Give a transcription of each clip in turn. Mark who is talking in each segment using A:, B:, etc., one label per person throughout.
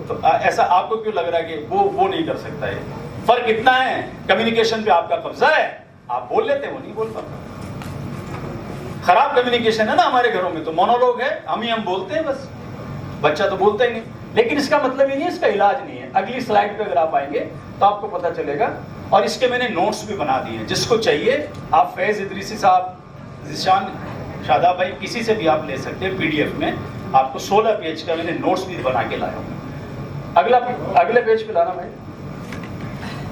A: तो ऐसा आपको क्यों लग रहा है कि वो नहीं कर सकता है? फर्क इतना है, कम्युनिकेशन पे आपका कब्जा है, आप बोल लेते हैं, वो नहीं बोल पाता। खराब कम्युनिकेशन है ना हमारे घरों में, तो मोनोलॉग है, हम बोलते हैं बस, बच्चा तो बोलता ही नहीं। लेकिन इसका मतलब ये नहीं, इसका इलाज नहीं है। अगली स्लाइड पे अगर आप आएंगे तो आपको पता चलेगा, और इसके मैंने नोट्स भी बना दिए हैं। जिसको चाहिए आप फैज इदरीसी साहब, जिशान शादाब भाई, किसी से भी आप ले सकते हैं। पीडीएफ में आपको 16 पेज का मैंने नोट्स भी बना के लाया हूँ। अगले पेज पे लाना भाई।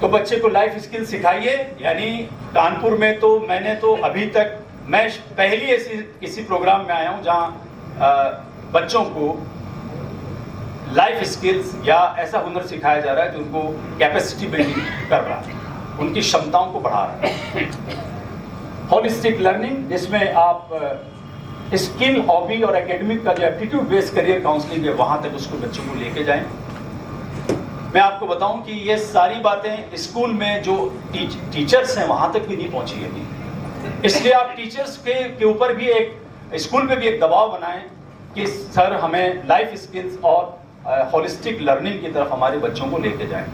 A: तो बच्चे को लाइफ स्किल सिखाइए, यानी कानपुर में तो मैंने तो अभी तक, मैं पहली ऐसी किसी प्रोग्राम में आया हूँ जहाँ बच्चों को लाइफ स्किल्स या ऐसा हुनर सिखाया जा रहा है जो उनको कैपेसिटी बिल्डिंग कर रहा है, उनकी क्षमताओं को बढ़ा रहा है। होलिस्टिक लर्निंग, जिसमें आप स्किल, हॉबी और एकेडमिक का जो एप्टीट्यूड बेस्ड करियर काउंसलिंग है, वहां तक उसको बच्चों को लेके जाएं। मैं आपको बताऊं कि ये सारी बातें स्कूल में जो टीचर्स हैं वहां तक भी नहीं पहुंची है। इसलिए आप टीचर्स के ऊपर भी एक, स्कूल में भी एक दबाव बनाएं कि सर हमें लाइफ स्किल्स और होलिस्टिक लर्निंग की तरफ हमारे बच्चों को लेके जाएं।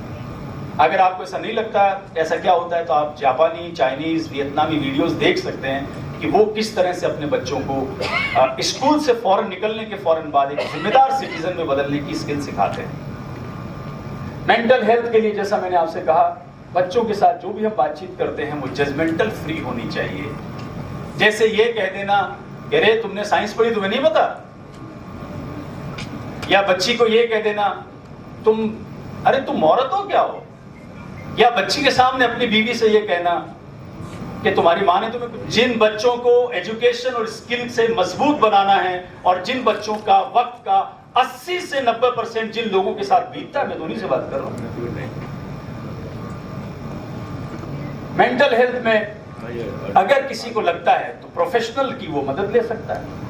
A: अगर आपको ऐसा नहीं लगता ऐसा क्या होता है, तो आप जापानी, चाइनीज, वियतनामी वीडियोस देख सकते हैं कि वो किस तरह से अपने बच्चों को स्कूल से फौरन निकलने के फौरन बाद एक जिम्मेदार सिटीजन में बदलने की स्किल सिखाते हैं। मेंटल हेल्थ के लिए, जैसा मैंने आपसे कहा, बच्चों के साथ जो भी हम बातचीत करते हैं वो जजमेंटल फ्री होनी चाहिए। जैसे ये कह देना कि अरे तुमने साइंस पढ़ी, तुम्हें नहीं पता, या बच्ची को ये कह देना अरे तुम औरत हो क्या हो, या बच्ची के सामने अपनी बीवी से ये कहना कि तुम्हारी माँ ने तुम्हें। जिन बच्चों को एजुकेशन और स्किल से मजबूत बनाना है, और जिन बच्चों का वक्त का 80 से 90% जिन लोगों के साथ बीतता है, मैं तो उन्हीं से बात कर रहा हूं। मेंटल हेल्थ में अगर किसी को लगता है तो प्रोफेशनल की वो मदद ले सकता है,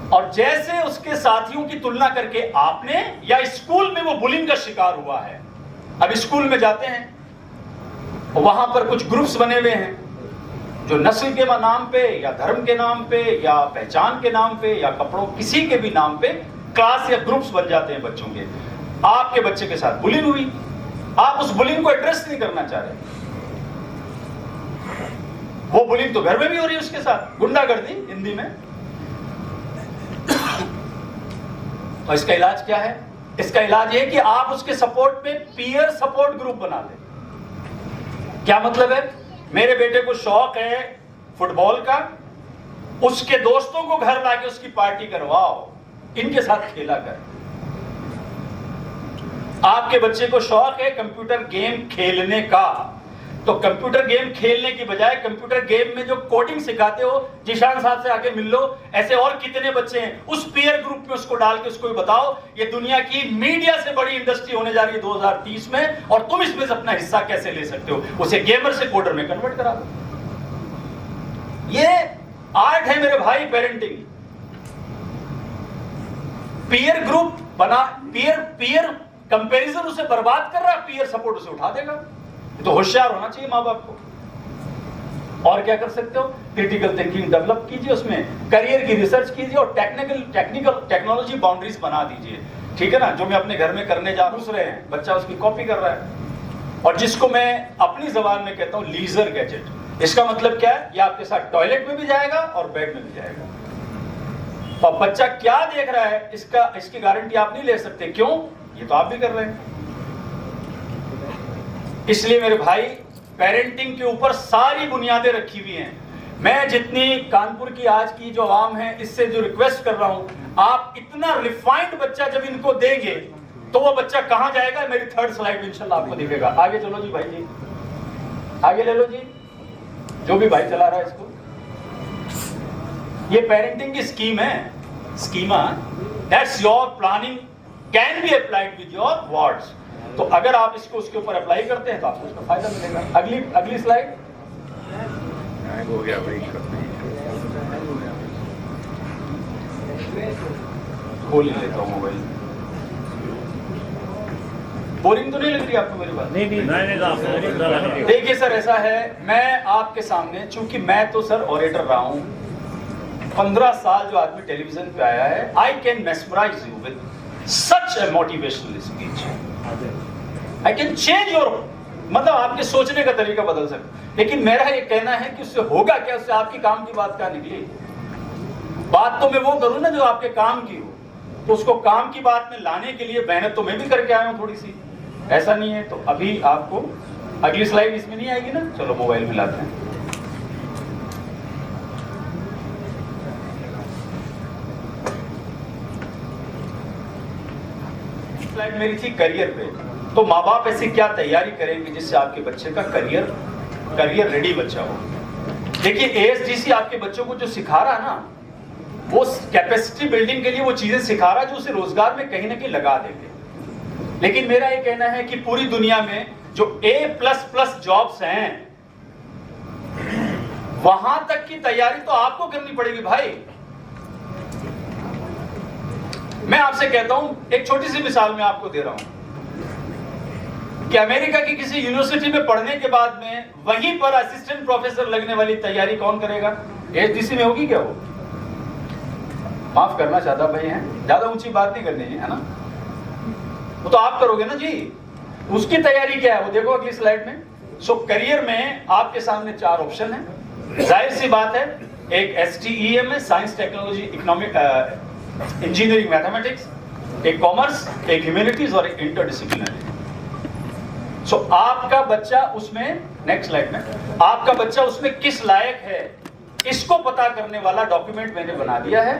A: और जैसे उसके साथियों की तुलना करके आपने, या स्कूल में वो बुलिंग का शिकार हुआ है, अब स्कूल में जाते हैं वहां पर कुछ ग्रुप्स बने हुए हैं जो नस्ल के नाम पे, या धर्म के नाम पे, या पहचान के नाम पे, या कपड़ों, किसी के भी नाम पे क्लास या ग्रुप्स बन जाते हैं बच्चों के। आपके बच्चे के साथ बुलिंग हुई, आप उस बुलिंग को एड्रेस नहीं करना चाह रहे। वो बुलिंग तो घर में भी हो रही है उसके साथ, गुंडागर्दी हिंदी में। तो इसका इलाज क्या है? इसका इलाज ये कि आप उसके सपोर्ट में पीयर सपोर्ट ग्रुप बना लें। क्या मतलब है? मेरे बेटे को शौक है फुटबॉल का, उसके दोस्तों को घर लाके उसकी पार्टी करवाओ, इनके साथ खेला कर। आपके बच्चे को शौक है कंप्यूटर गेम खेलने का, तो कंप्यूटर गेम खेलने की बजाय कंप्यूटर गेम में जो कोडिंग सिखाते हो, जिशान साहब से आके मिल लो। ऐसे और कितने बच्चे हैं, उस पीयर ग्रुप में उसको डाल के उसको भी बताओ ये दुनिया की मीडिया से बड़ी इंडस्ट्री होने जा रही है 2030 में, और तुम इसमें से अपना हिस्सा कैसे ले सकते हो। उसे गेमर से कोडर में कन्वर्ट करा दो। ये आर्ट है मेरे भाई, पेरेंटिंग। पीयर ग्रुप बना, पीयर कंपैरिजन उसे बर्बाद कर रहा है, पीयर सपोर्ट उसे उठा देगा। तो होशियार होना चाहिए माँ बाप को। और क्या कर सकते हो? क्रिटिकल थिंकिंग डेवलप कीजिए, उसमें करियर की रिसर्च कीजिए, और टेक्नोलॉजी बाउंड्रीज बना दीजिए। ठीक है ना? जो मैं अपने घर में करने जा रहे हैं, बच्चा उसकी कॉपी कर रहा है। और जिसको मैं अपनी जबान में कहता हूं लीजर गैजेट। इसका मतलब क्या है? ये आपके साथ टॉयलेट में भी जाएगा और बेड में भी जाएगा। और बच्चा क्या देख रहा है इसकी गारंटी आप नहीं ले सकते। क्यों? ये तो आप भी कर रहे हैं। इसलिए मेरे भाई, पेरेंटिंग के ऊपर सारी बुनियादें रखी हुई हैं। मैं जितनी कानपुर की आज की जो आवाम है, इससे जो रिक्वेस्ट कर रहा हूं, आप इतना रिफाइंड बच्चा जब इनको देंगे तो वो बच्चा कहां जाएगा? मेरी थर्ड स्लाइड इंशाल्लाह आपको दिखेगा। आगे चलो जी भाई जी, आगे ले लो जी, जो भी भाई चला रहा है इसको। ये पेरेंटिंग की स्कीम है, schema that's your planning can be applied with your words. तो अगर आप इसको उसके ऊपर अप्लाई करते हैं तो आपको उसका फायदा मिलेगा। अगली स्लाइड हो गया भाई, खोल ही लेता हूँ मोबाइल। बोरिंग तो नहीं लग रही आपको मेरी बात? नहीं। देखिए सर, ऐसा है, मैं आपके सामने, चूंकि मैं तो सर ऑरेटर रहा हूँ 15 साल, जो आदमी टेलीविजन पे आया है, I can mesmerise you with such A motivational speech, I can change your, मतलब आपके सोचने का तरीका बदल सकता। लेकिन मेरा ये कहना है कि उससे होगा क्या, उससे आपकी काम की बात क्या निकली? बात तो मैं वो करूं ना जो आपके काम की हो, तो उसको काम की बात में लाने के लिए मेहनत तो मैं भी करके आया हूं थोड़ी सी, ऐसा नहीं है। तो अभी आपको अगली स्लाइड इसमें नहीं आएगी ना, चलो मोबाइल में लाते हैं। स्लाइड मेरी थी करियर पे। तो माँ बाप ऐसी क्या तैयारी करेंगे जिससे आपके बच्चे का करियर रेडी बच्चा हो। देखिए एएसडीसी आपके बच्चों को जो सिखा रहा है ना, वो कैपेसिटी बिल्डिंग के लिए वो चीजें सिखा रहा है जो उसे रोजगार में कहीं ना कहीं लगा देंगे। लेकिन मेरा ये कहना है कि पूरी दुनिया में जो A++ जॉब्स हैं, वहां तक की तैयारी तो आपको करनी पड़ेगी भाई। मैं आपसे कहता हूं, एक छोटी सी मिसाल मैं आपको दे रहा हूं कि अमेरिका की किसी यूनिवर्सिटी में पढ़ने के बाद में वहीं पर असिस्टेंट प्रोफेसर लगने वाली तैयारी कौन करेगा? एएसडीसी में होगी क्या? वो माफ करना चाहता भाई हैं, ज्यादा ऊंची बात नहीं करनी है ना, वो तो आप करोगे ना जी। उसकी तैयारी क्या है वो देखो अगली स्लाइड में। सो करियर में आपके सामने 4 ऑप्शन है। जाहिर सी बात है, एक STEM है, science technology economic engineering mathematics, एक कॉमर्स, एक ह्यूमैनिटीज और एक इंटरडिसिप्लिनरी। सो आपका बच्चा उसमें, नेक्स्ट स्लाइड में, आपका बच्चा उसमें किस लायक है इसको पता करने वाला डॉक्यूमेंट मैंने बना दिया है।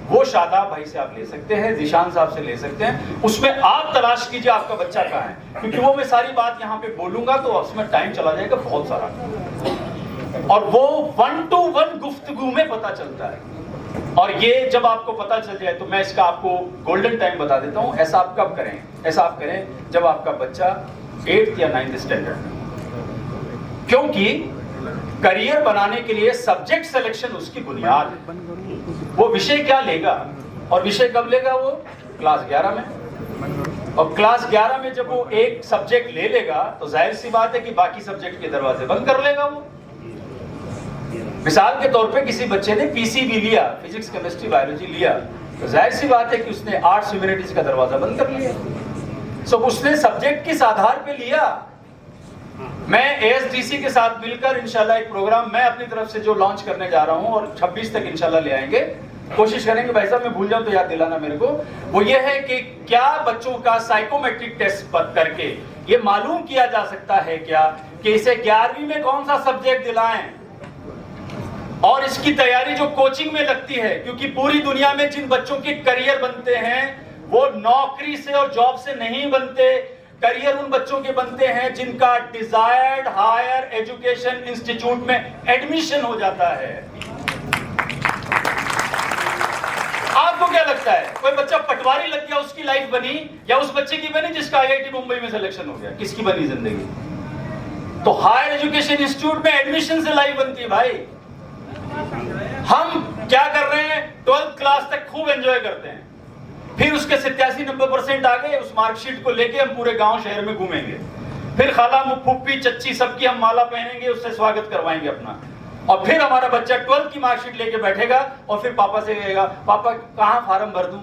A: वो शादाब भाई से आप ले सकते हैं, जिशान साहब से ले सकते हैं। उसमें आप तलाश कीजिए आपका बच्चा कहाँ है, क्योंकि वो मैं सारी बात यहाँ पे बोलूंगा तो उसमें टाइम चला जाएगा बहुत सारा, और वो 1-to-1 गुफ्तगू में पता चलता है। और ये जब आपको पता चल जाए तो मैं इसका आपको गोल्डन टाइम बता देता हूँ। ऐसा आप कब करें? ऐसा आप करें जब आपका बच्चा 8th या 9th स्टैंडर्ड में, क्योंकि करियर बनाने के लिए सब्जेक्ट सिलेक्शन उसकी बुनियाद है। वो विषय क्या लेगा और विषय कब लेगा? वो क्लास 11 में। और क्लास 11 में जब वो एक सब्जेक्ट ले लेगा तो जाहिर सी बात है कि बाकी सब्जेक्ट के दरवाजे बंद कर लेगा वो। मिसाल के तौर पे किसी बच्चे ने PCB लिया, फिजिक्स केमिस्ट्री बायोलॉजी लिया, तो जाहिर सी बात है कि उसने आर्ट्स ह्यूमैनिटीज का दरवाजा बंद कर लिया। सो उसने सब्जेक्ट किस आधार पे लिया? मैं ASDC के साथ मिलकर इंशाल्लाह एक प्रोग्राम मैं अपनी तरफ से जो लॉन्च करने जा रहा हूं और 26 तक इंशाल्लाह ले आएंगे, कोशिश करेंगे। भाई साहब मैं भूल जाऊं तो याद दिलाना मेरे को। वो ये है कि क्या बच्चों का साइकोमेट्रिक टेस्ट करके ये मालूम किया जा सकता है क्या कि इसे 11वीं में कौन सा सब्जेक्ट दिलाएं, और इसकी तैयारी जो कोचिंग में लगती है, क्योंकि पूरी दुनिया में जिन बच्चों के करियर बनते हैं वो नौकरी से और जॉब से नहीं बनते। करियर उन बच्चों के बनते हैं जिनका डिजायर्ड हायर एजुकेशन इंस्टीट्यूट में एडमिशन हो जाता है। आपको क्या लगता है, कोई बच्चा पटवारी लग गया उसकी लाइफ बनी, या उस बच्चे की बनी जिसका IIT मुंबई में सिलेक्शन हो गया? किसकी बनी जिंदगी? तो हायर एजुकेशन इंस्टीट्यूट में एडमिशन से लाइफ बनती है भाई। हम क्या कर रहे हैं, 12th क्लास तक खूब एंजॉय करते हैं, फिर उसके 87-90% आ गए, उस मार्कशीट को लेके हम पूरे गांव शहर में घूमेंगे, फिर खाला फुप्पी चच्ची सबकी हम माला पहनेंगे, उससे स्वागत करवाएंगे अपना, और फिर हमारा बच्चा 12th की मार्कशीट लेके बैठेगा और फिर पापा से कहेगा, पापा कहां फॉर्म भर दूं?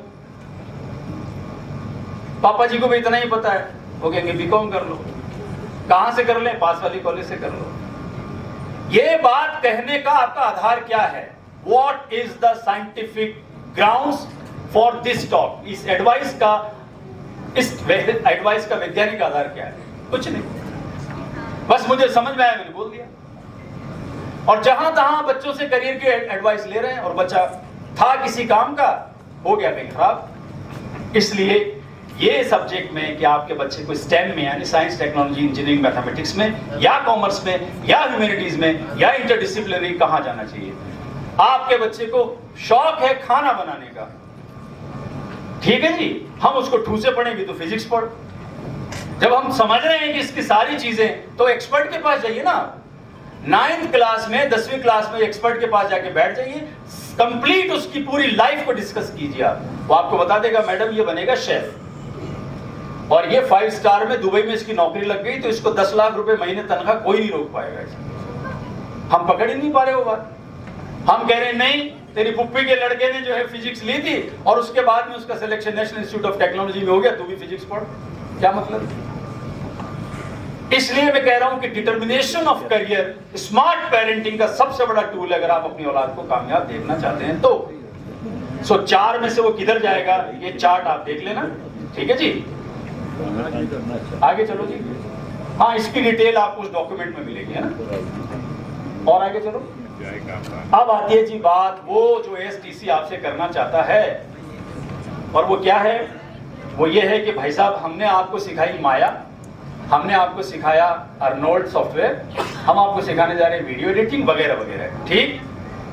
A: पापा जी को भी इतना ही पता है, वो कहेंगे बीकॉम कर लो। कहां से कर ले? पास वाली कॉलेज से कर लो। ये बात कहने का आपका आधार क्या है? What is the scientific grounds for this talk? इस एडवाइस का वैज्ञानिक आधार क्या है? कुछ नहीं, बस मुझे समझ में आया, मैंने बोल दिया। और जहां तहां बच्चों से करियर की एडवाइस ले रहे हैं, और बच्चा था किसी काम का, हो गया कहीं खराब। इसलिए ये सब्जेक्ट में कि आपके बच्चे को स्टेम में यानी साइंस टेक्नोलॉजी इंजीनियरिंग मैथमेटिक्स में या कॉमर्स में या ह्यूमैनिटीज में या इंटरडिसिप्लिनरी कहां जाना चाहिए। आपके बच्चे को शौक है खाना बनाने का, ठीक है जी, हम उसको ठूसे पढ़ेंगे तो फिजिक्स पढ़। जब हम समझ रहे हैं कि इसकी सारी चीजें, तो एक्सपर्ट के पास जाइए ना। 9th क्लास में 10वीं क्लास में एक्सपर्ट के पास जाके बैठ जाइए, कंप्लीट उसकी पूरी लाइफ को डिस्कस कीजिए। आप वो आपको बता देगा मैडम ये बनेगा शेफ, और ये 5 स्टार में दुबई में इसकी नौकरी लग गई तो इसको 10 लाख रुपए महीने तनख्वाह कोई नहीं रोक पाएगा। हम पकड़ ही नहीं पा रहे वो बात। हम कह रहे हैं नहीं तेरी पुप्पी के लड़के ने जो है फिजिक्स ली थी और उसके बाद में उसका selection national institute of technology में हो गया, तू भी फिजिक्स पढ़, क्या मतलब? इसलिए मैं कह रहा हूं कि determination of career smart parenting का सबसे बड़ा टूल है, अगर आप अपनी औलाद को कामयाब देखना चाहते हैं तो। सो 4 में से वो किधर जाएगा, ये चार्ट आप देख लेना, ठीक है जी। आगे चलो जी। हाँ, इसकी डिटेल आपको उस डॉक्यूमेंट में मिलेगी, है ना। और आगे चलो। अब आती है जी बात, वो जो एएसटीसी आपसे करना चाहता है, और वो क्या है? वो ये है कि भाई साहब, हमने आपको सिखाई माया, हमने आपको सिखाया अर्नोल्ड सॉफ्टवेयर, हम आपको सिखाने जा रहे हैं वीडियो एडिटिंग वगैरह वगैरह, ठीक।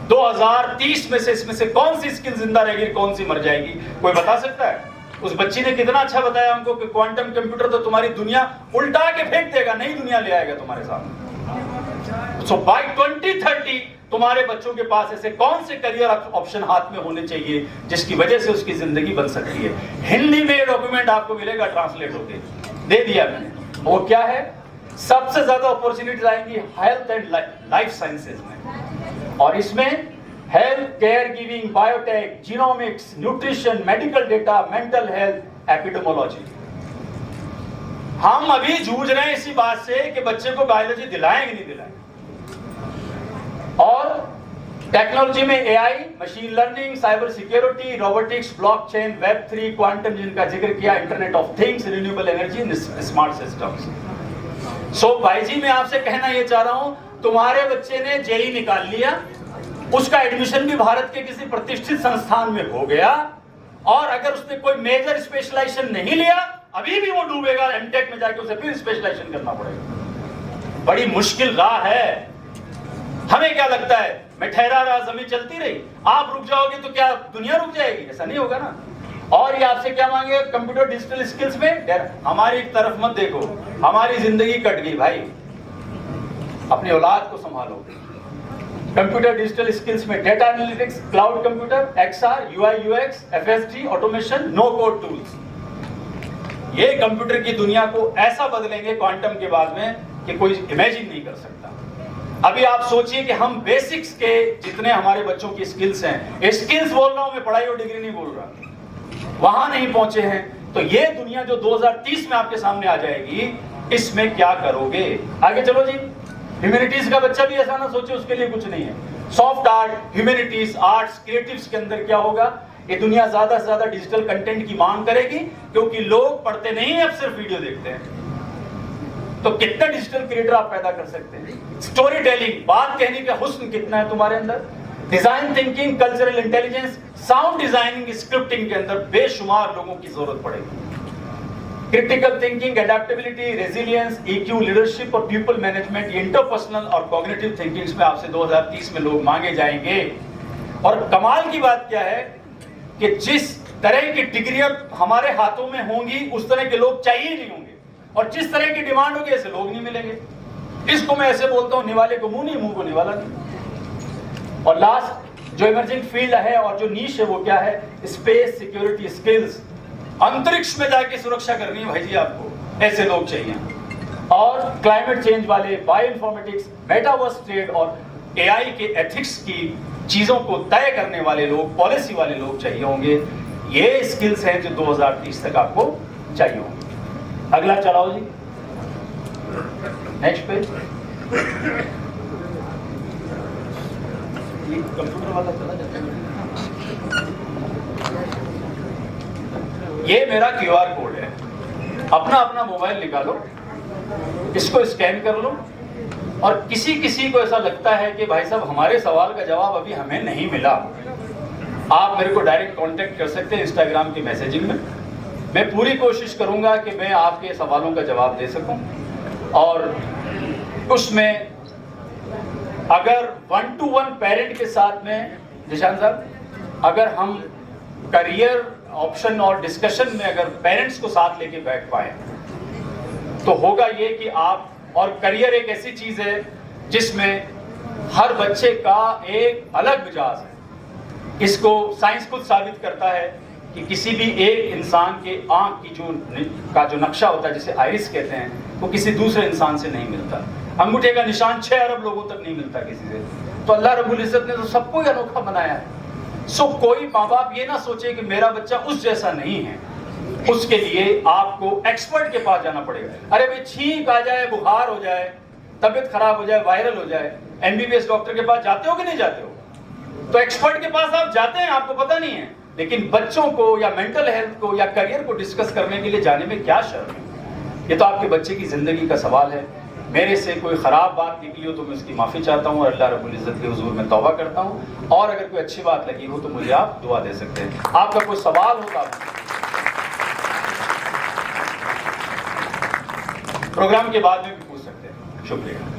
A: 2030 में से इसमें से कौन सी स्किल जिंदा रहेगी, कौन सी मर जाएगी, कोई बता सकता है? उस बच्ची ने कितना अच्छा बताया हमको कि क्वांटम कंप्यूटर तो तुम्हारी दुनिया उल्टा के फेंक देगा, नई दुनिया ले आएगा तुम्हारे सामने। सो बाय 2030 तुम्हारे बच्चों के पास ऐसे कौन से करियर ऑप्शन हाथ में होने चाहिए जिसकी वजह से उसकी जिंदगी बन सकती है। हिंदी में डॉक्यूमेंट आपको मिलेगा ट्रांसलेट होके, दे दिया मैंने। वो क्या है? सबसे ज्यादा अपॉर्चुनिटीज आएंगी हेल्थ एंड लाइफ साइंसेज में, और इसमें health care giving, biotech, genomics, nutrition, medical data, mental health, epidemiology. हम अभी जूझ रहे हैं इसी बात से कि बच्चे को बायोलॉजी दिलाएं कि नहीं दिलाएं। और टेक्नोलॉजी में AI, machine learning, cyber security, robotics, blockchain, web 3, quantum जिनका जिक्र किया, internet of things, renewable energy, smart systems. So भाई जी, मैं आपसे कहना ये चाह रहा हूं, तुम्हारे बच्चे ने जेईई निकाल लिया, उसका एडमिशन भी भारत के किसी प्रतिष्ठित संस्थान में हो गया, और अगर उसने कोई मेजर स्पेशलाइजेशन नहीं लिया, अभी भी वो डूबेगा, एमटेक में जाके उसे फिर स्पेशलाइजेशन करना पड़ेगा। बड़ी मुश्किल राह है। हमें क्या लगता है, मैं ठहरा रहा, जमीन चलती रही, आप रुक जाओगे तो क्या दुनिया रुक जाएगी? ऐसा नहीं होगा ना। और ये आपसे क्या मांगे? कंप्यूटर डिजिटल स्किल्स में हमारी तरफ मत देखो, हमारी जिंदगी कट गई भाई, अपनी औलाद को संभालो। कंप्यूटर डिजिटल स्किल्स में data analytics, cloud computer, XR, UI UX, FSD, automation, no code tools. ये कंप्यूटर की दुनिया को ऐसा बदलेंगे क्वांटम के बाद में कि कोई इमेजिन नहीं कर सकता। अभी आप सोचिए कि हम बेसिक्स के जितने हमारे बच्चों की स्किल्स हैं, स्किल्स बोल रहा हूं मैं, पढ़ाई और डिग्री नहीं बोल रहा, वहां नहीं पहुंचे हैं, तो ये दुनिया जो 2030 में आपके सामने आ जाएगी, इसमें क्या करोगे? आगे चलो जी। ह्यूमैनिटीज का बच्चा भी ऐसा ना सोचे उसके लिए कुछ नहीं है। Soft art, humanities, arts, creatives के अंदर क्या होगा? ये दुनिया ज्यादा से ज्यादा डिजिटल कंटेंट की मांग करेगी, क्योंकि लोग पढ़ते नहीं है, अब सिर्फ वीडियो देखते हैं। तो कितना डिजिटल क्रिएटर आप पैदा कर सकते हैं? स्टोरी टेलिंग, बात कहने का हुस्न कितना है तुम्हारे अंदर? Design thinking, cultural intelligence, sound designing, scripting के अंदर बेशुमार लोगों की जरूरत पड़ेगी। Critical thinking, adaptability, resilience, EQ, leadership और पीपल मैनेजमेंट, इंटरपर्सनल और कॉग्निटिव थिंकिंग्स में आपसे 2030 में लोग मांगे जाएंगे। और कमाल की बात क्या है कि जिस तरह की डिग्रियां हमारे हाथों में होंगी, उस तरह के लोग चाहिए नहीं होंगे, और जिस तरह की डिमांड होगी ऐसे लोग नहीं मिलेंगे। इसको मैं ऐसे बोलता हूं, निवाले को मुंह नहीं, मुंह को निवाला नहीं। और लास्ट जो इमर्जिंग फील्ड है और जो नीश है, वो क्या है? स्पेस सिक्योरिटी स्किल्स, अंतरिक्ष में जाके सुरक्षा करनी है भाई जी आपको, ऐसे लोग चाहिए। और क्लाइमेट चेंज वाले, बायो इन्फॉर्मेटिक्स, मेटावर्स ट्रेड और एआई के एथिक्स की चीजों को तय करने वाले लोग, पॉलिसी वाले लोग चाहिए होंगे। ये स्किल्स हैं जो 2030 तक आपको चाहिए होंगे। अगला चलाओ जी, नेक्स्ट पेज। कंप्यूटर वाला चला जाता है। ये मेरा क्यूआर कोड है, अपना अपना मोबाइल निकालो, इसको स्कैन कर लो, और किसी किसी को ऐसा लगता है कि भाई साहब हमारे सवाल का जवाब अभी हमें नहीं मिला, आप मेरे को डायरेक्ट कांटेक्ट कर सकते हैं इंस्टाग्राम की मैसेजिंग में। मैं पूरी कोशिश करूंगा कि मैं आपके सवालों का जवाब दे सकूं, और उसमें अगर 1-to-1 पेरेंट के साथ में, निशान साहब, अगर हम करियर ऑप्शन और डिस्कशन में अगर पेरेंट्स को साथ लेके बैठ पाए तो होगा ये कि आप, और करियर एक ऐसी चीज है जिसमें हर बच्चे का एक अलग मिजाज है। इसको साइंस खुद साबित करता है कि किसी भी एक इंसान के आंख की जो नक्शा होता है, जिसे आइरिस कहते हैं, वो किसी दूसरे इंसान से नहीं मिलता। अंगूठे का निशान 6 अरब लोगों तक नहीं मिलता किसी से। तो अल्लाह रब्बुल इज्जत ने तो सबको ही अनोखा बनाया है। सो कोई माँ बाप ये ना सोचे कि मेरा बच्चा उस जैसा नहीं है, उसके लिए आपको एक्सपर्ट के पास जाना पड़ेगा। अरे भाई छींक आ जाए, बुखार हो जाए, तबीयत खराब हो जाए, वायरल हो जाए, एमबीबीएस डॉक्टर के पास जाते हो कि नहीं जाते हो? तो एक्सपर्ट के पास आप जाते हैं, आपको पता नहीं है, लेकिन बच्चों को या मेंटल हेल्थ को या करियर को डिस्कस करने के लिए जाने में क्या शर्म है? ये तो आपके बच्चे की जिंदगी का सवाल है। मेरे से कोई खराब बात निकली हो तो मैं उसकी माफी चाहता हूँ और अल्लाह रब्बुल इज्जत के हुजूर में तौबा करता हूँ। और अगर कोई अच्छी बात लगी हो तो मुझे आप दुआ दे सकते हैं। आपका कोई सवाल हो तो आप प्रोग्राम के बाद में भी पूछ सकते हैं। शुक्रिया।